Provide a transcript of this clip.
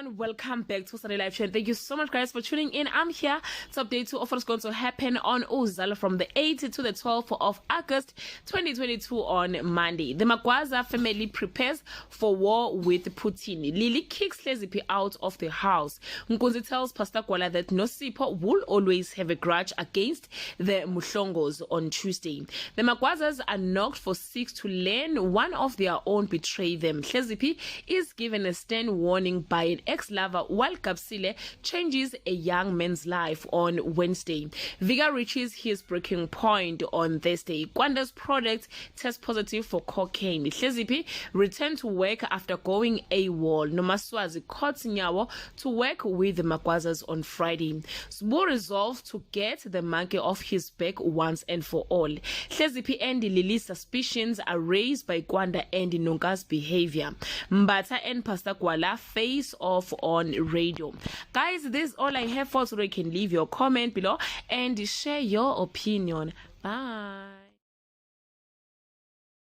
everyone, welcome back to Sunday Live Show. Thank you so much guys for tuning in. I'm here to update you of what's going to happen on Uzalo from the 8th to the 12th of August 2022 on Monday. The Magwaza family prepares for war with Putin. Lily kicks HLEZIPHI out of the house. Nkunzi tells Pastor Kwala that Nosipho will always have a grudge against the Muhlongos on Tuesday. The Magwazas are knocked for 6 to learn one of their own betray them. HLEZIPHI is given a stern warning by an ex-lover while Kapsile changes a young man's life on Wednesday. Viga reaches his breaking point on Thursday. Kwanda's product tests positive for cocaine. HLEZIPHI returned to work after going AWOL. Nomaswazi caught Nyawo to work with the Magwazas on Friday. Sbu resolved to get the monkey off his back once and for all. HLEZIPHI and Lili's suspicions are raised by Kwanda and Nonga's behavior. Mbata and Pastor Kwala face off on radio. Guys, this is all I have for today. You can leave your comment below and share your opinion. Bye.